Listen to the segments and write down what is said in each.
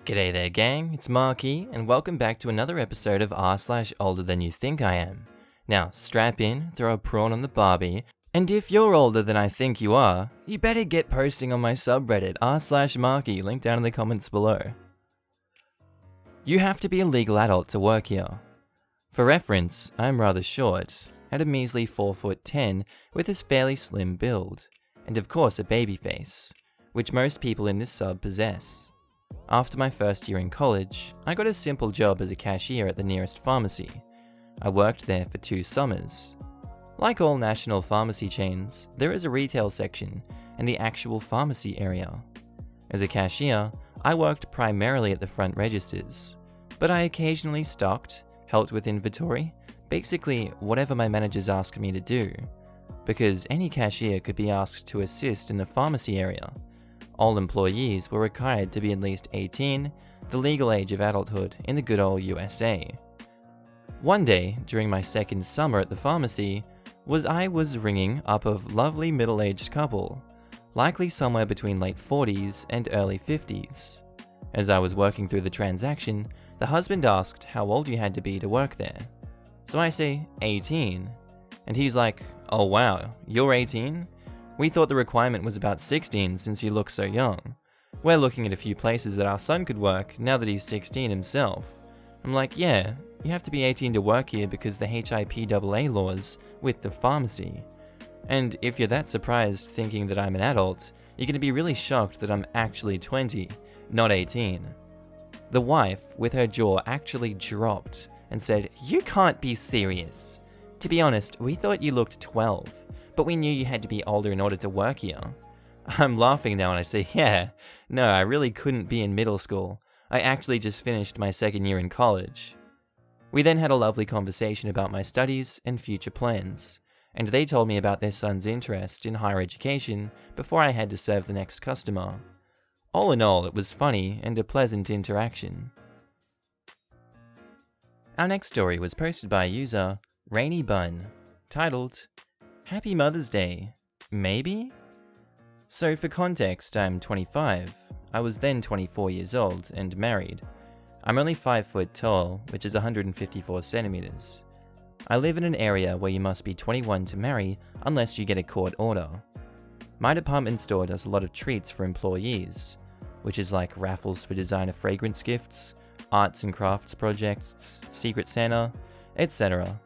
G'day there gang, it's Markee, and welcome back to another episode of r/olderthanyouthinkiam. Now, strap in, throw a prawn on the barbie, and if you're older than I think you are, you better get posting on my subreddit r/Markee, link down in the comments below. You have to be a legal adult to work here. For reference, I'm rather short, at a measly 4'10", with a fairly slim build, and of course a baby face, which most people in this sub possess. After my first year in college, I got a simple job as a cashier at the nearest pharmacy. I worked there for 2 summers. Like all national pharmacy chains, there is a retail section and the actual pharmacy area. As a cashier, I worked primarily at the front registers, but I occasionally stocked, helped with inventory, basically whatever my managers asked me to do, because any cashier could be asked to assist in the pharmacy area. All employees were required to be at least 18, the legal age of adulthood in the good old USA. One day, during my second summer at the pharmacy, I was ringing up a lovely middle-aged couple, likely somewhere between late 40s and early 50s. As I was working through the transaction, the husband asked how old you had to be to work there. So I say, 18. And he's like, oh wow, you're 18? We thought the requirement was about 16 since you look so young. We're looking at a few places that our son could work now that he's 16 himself. I'm like, yeah, you have to be 18 to work here because the HIPAA laws with the pharmacy. And if you're that surprised thinking that I'm an adult, you're going to be really shocked that I'm actually 20, not 18. The wife, with her jaw actually dropped and said, you can't be serious. To be honest, we thought you looked 12. But we knew you had to be older in order to work here. I'm laughing now and I say, yeah, no, I really couldn't be in middle school. I actually just finished my second year in college. We then had a lovely conversation about my studies and future plans, and they told me about their son's interest in higher education before I had to serve the next customer. All in all, it was funny and a pleasant interaction. Our next story was posted by user Rainy Bun, titled, Happy Mother's Day, maybe? So for context, I'm 25. I was then 24 years old and married. I'm only 5 foot tall, which is 154 centimeters. I live in an area where you must be 21 to marry unless you get a court order. My department store does a lot of treats for employees, which is like raffles for designer fragrance gifts, arts and crafts projects, Secret Santa, etc.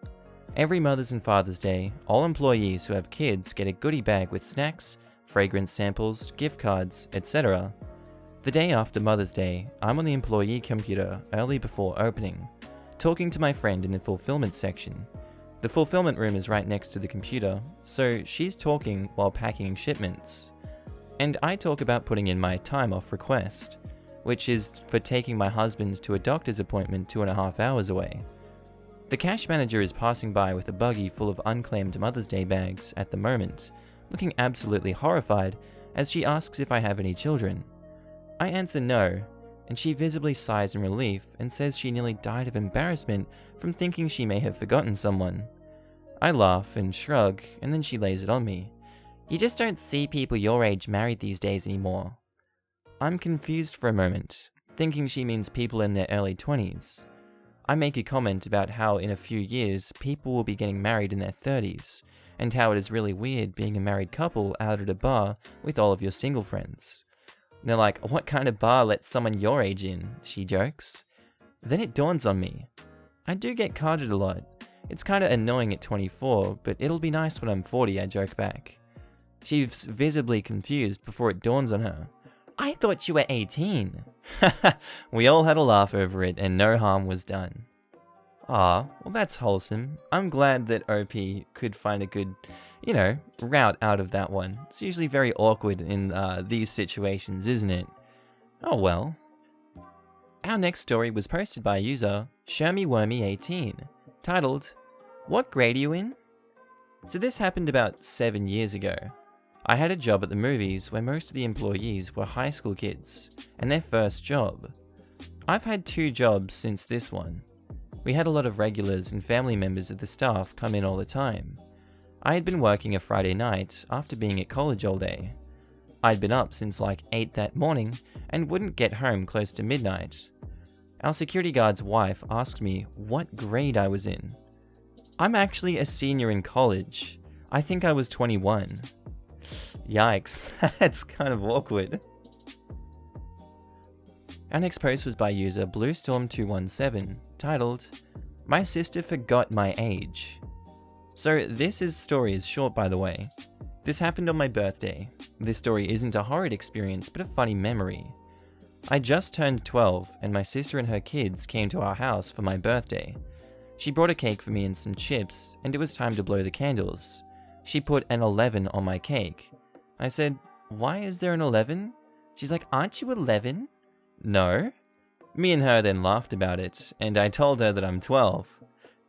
Every Mother's and Father's Day, all employees who have kids get a goodie bag with snacks, fragrance samples, gift cards, etc. The day after Mother's Day, I'm on the employee computer early before opening, talking to my friend in the fulfillment section. The fulfillment room is right next to the computer, so she's talking while packing shipments. And I talk about putting in my time off request, which is for taking my husband to a doctor's appointment 2.5 hours away. The cash manager is passing by with a buggy full of unclaimed Mother's Day bags at the moment, looking absolutely horrified as she asks if I have any children. I answer no, and she visibly sighs in relief and says she nearly died of embarrassment from thinking she may have forgotten someone. I laugh and shrug, and then she lays it on me. You just don't see people your age married these days anymore. I'm confused for a moment, thinking she means people in their early 20s. I make a comment about how in a few years people will be getting married in their 30s, and how it is really weird being a married couple out at a bar with all of your single friends. And they're like, what kind of bar lets someone your age in? She jokes. Then it dawns on me. I do get carded a lot. It's kinda annoying at 24, but it'll be nice when I'm 40, I joke back. She's visibly confused before it dawns on her. I thought you were 18. We all had a laugh over it and no harm was done. Ah, well that's wholesome. I'm glad that OP could find a good, route out of that one. It's usually very awkward in these situations, isn't it? Oh well. Our next story was posted by user ShermyWormy18, titled, What grade are you in? So this happened about 7 years ago. I had a job at the movies where most of the employees were high school kids, and their first job. I've had 2 jobs since this one. We had a lot of regulars and family members of the staff come in all the time. I had been working a Friday night after being at college all day. I'd been up since like 8 that morning and wouldn't get home close to midnight. Our security guard's wife asked me what grade I was in. I'm actually a senior in college. I think I was 21. Yikes, that's kind of awkward. Our next post was by user BlueStorm217, titled, "My sister forgot my age." So this story is short, by the way. This happened on my birthday. This story isn't a horrid experience, but a funny memory. I just turned 12, and my sister and her kids came to our house for my birthday. She brought a cake for me and some chips, and it was time to blow the candles. She put an 11 on my cake. I said, "Why is there an 11? She's like, "Aren't you 11? No. Me and her then laughed about it, and I told her that I'm 12.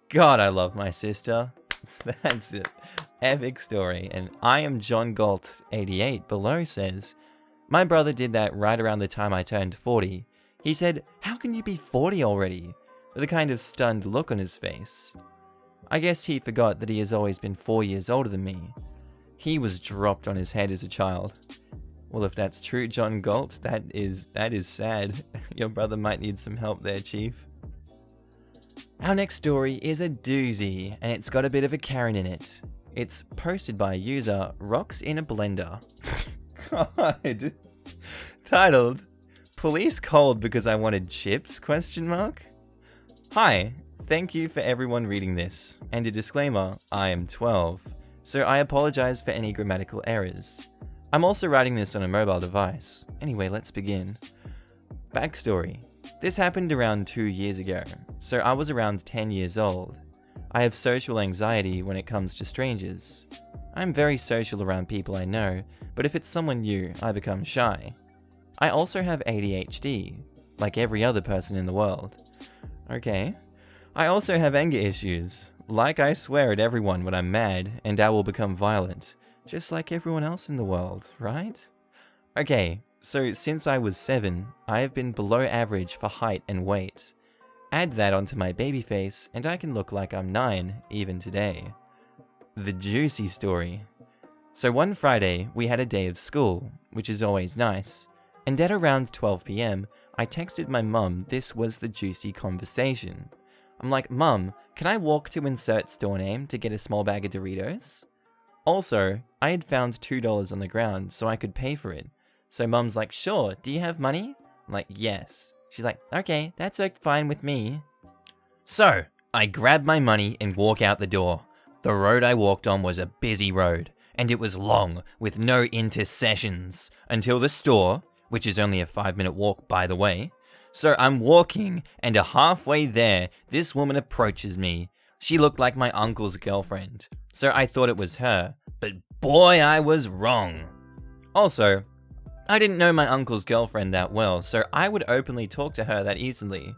God, I love my sister. That's an epic story. And I am John Galt 88 below says, "My brother did that right around the time I turned 40. He said, 'How can you be 40 already?' with a kind of stunned look on his face. I guess he forgot that he has always been 4 years older than me. He was dropped on his head as a child." Well, if that's true, John Galt, that is sad. Your brother might need some help there, Chief. Our next story is a doozy, and it's got a bit of a Karen in it. It's posted by user Rocks in a Blender. God. Titled, "Police called because I wanted chips?" Hi, thank you for everyone reading this. And a disclaimer, I am 12, so I apologize for any grammatical errors. I'm also writing this on a mobile device. Anyway, let's begin. Backstory. This happened around 2 years ago, so I was around 10 years old. I have social anxiety when it comes to strangers. I'm very social around people I know, but if it's someone new, I become shy. I also have ADHD, like every other person in the world. Okay. I also have anger issues, like I swear at everyone when I'm mad, and I will become violent, just like everyone else in the world, right? Okay, so since I was 7, I have been below average for height and weight. Add that onto my baby face, and I can look like I'm 9, even today. The juicy story. So one Friday, we had a day of school, which is always nice, and at around 12 PM, I texted my mum this was the juicy conversation. I'm like, "Mum, can I walk to insert store name to get a small bag of Doritos?" Also, I had found $2 on the ground so I could pay for it. So Mum's like, "Sure, do you have money?" I'm like, "Yes." She's like, "Okay, that's fine with me." So, I grab my money and walk out the door. The road I walked on was a busy road, and it was long, with no intercessions, until the store, which is only a 5-minute walk by the way. So I'm walking, and halfway there, this woman approaches me. She looked like my uncle's girlfriend, so I thought it was her, but boy, I was wrong. Also, I didn't know my uncle's girlfriend that well, so I would openly talk to her that easily.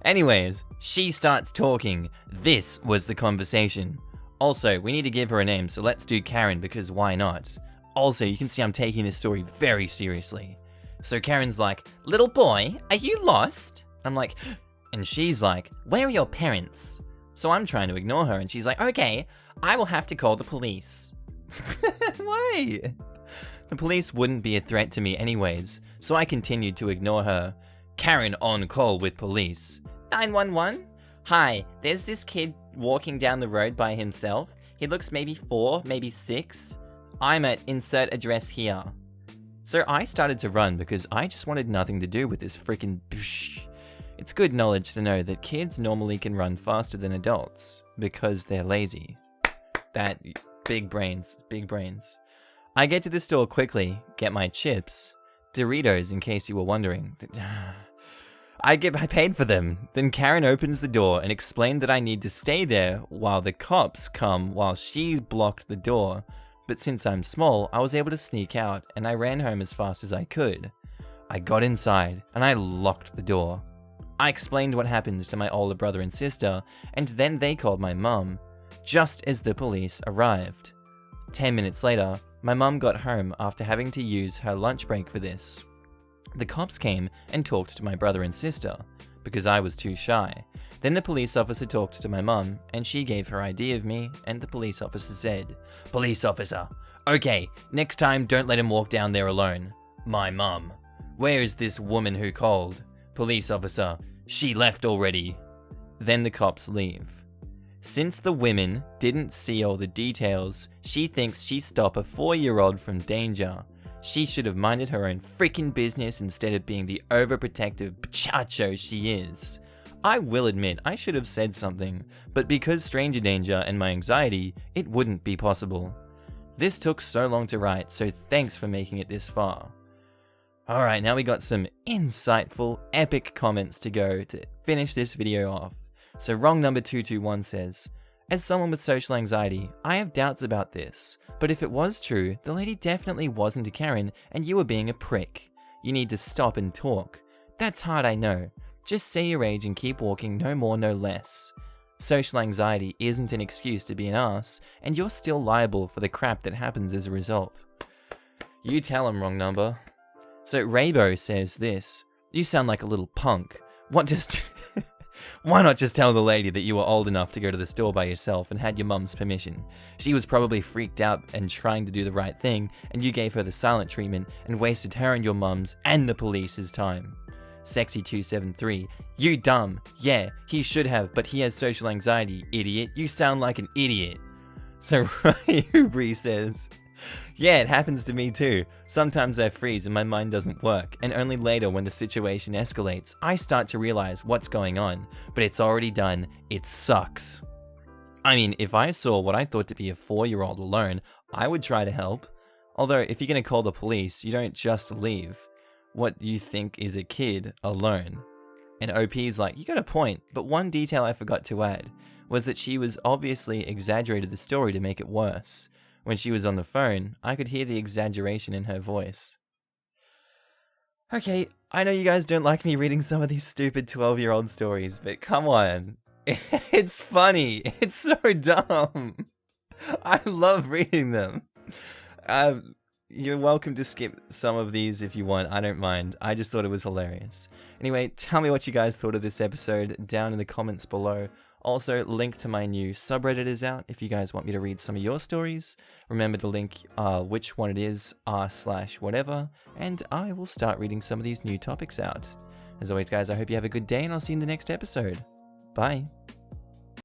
Anyways, she starts talking. This was the conversation. Also, we need to give her a name, so let's do Karen, because why not? Also, you can see I'm taking this story very seriously. So Karen's like, "Little boy, are you lost?" I'm like, and she's like, "Where are your parents?" So I'm trying to ignore her, and she's like, "Okay, I will have to call the police." Why? The police wouldn't be a threat to me anyways, so I continued to ignore her. Karen on call with police. 911? Hi, there's this kid walking down the road by himself. He looks maybe 4, maybe 6. I'm at insert address here. So I started to run because I just wanted nothing to do with this freaking boosh. It's good knowledge to know that kids normally can run faster than adults because they're lazy. That big brains, big brains. I get to the store quickly, get my chips, Doritos in case you were wondering. I paid for them. Then Karen opens the door and explained that I need to stay there while the cops come while she blocked the door. But since I'm small, I was able to sneak out and I ran home as fast as I could. I got inside and I locked the door. I explained what happened to my older brother and sister, and then they called my mum, just as the police arrived. 10 minutes later, my mum got home after having to use her lunch break for this. The cops came and talked to my brother and sister, because I was too shy. Then the police officer talked to my mum, and she gave her ID of me, and the police officer said, "Police officer, Okay, next time don't let him walk down there alone. My mum. Where is this woman who called? Police officer. She left already. Then the cops leave. Since the women didn't see all the details, she thinks she stopped a 4-year-old from danger. She should have minded her own freaking business instead of being the overprotective pachacho she is. I will admit I should have said something, but because stranger danger and my anxiety, it wouldn't be possible. This took so long to write, so thanks for making it this far. Alright, now we got some insightful, epic comments to go to finish this video off. So wrong number 221 says, as someone with social anxiety, I have doubts about this, but if it was true, the lady definitely wasn't a Karen and you were being a prick. You need to stop and talk. That's hard, I know. Just say your age and keep walking, no more, no less. Social anxiety isn't an excuse to be an ass, and you're still liable for the crap that happens as a result. You tell him, wrong number. So Raybo says this, you sound like a little punk. Why not just tell the lady that you were old enough to go to the store by yourself and had your mum's permission? She was probably freaked out and trying to do the right thing, and you gave her the silent treatment and wasted her and your mum's and the police's time. Sexy273, you dumb. Yeah, he should have, but he has social anxiety, idiot. You sound like an idiot. So Ryubri says, yeah, it happens to me too. Sometimes I freeze and my mind doesn't work, and only later when the situation escalates, I start to realize what's going on, but it's already done. It sucks. I mean, if I saw what I thought to be a 4-year-old alone, I would try to help. Although, if you're gonna call the police, you don't just leave. What you think is a kid alone. And OP's like, you got a point, but one detail I forgot to add was that she was obviously exaggerated the story to make it worse. When she was on the phone, I could hear the exaggeration in her voice. Okay, I know you guys don't like me reading some of these stupid 12-year-old stories, but come on. It's funny. It's so dumb. I love reading them. You're welcome to skip some of these if you want, I don't mind. I just thought it was hilarious. Anyway, tell me what you guys thought of this episode down in the comments below. Also, link to my new subreddit is out if you guys want me to read some of your stories. Remember to link which one it is, r/whatever, and I will start reading some of these new topics out. As always guys, I hope you have a good day and I'll see you in the next episode. Bye.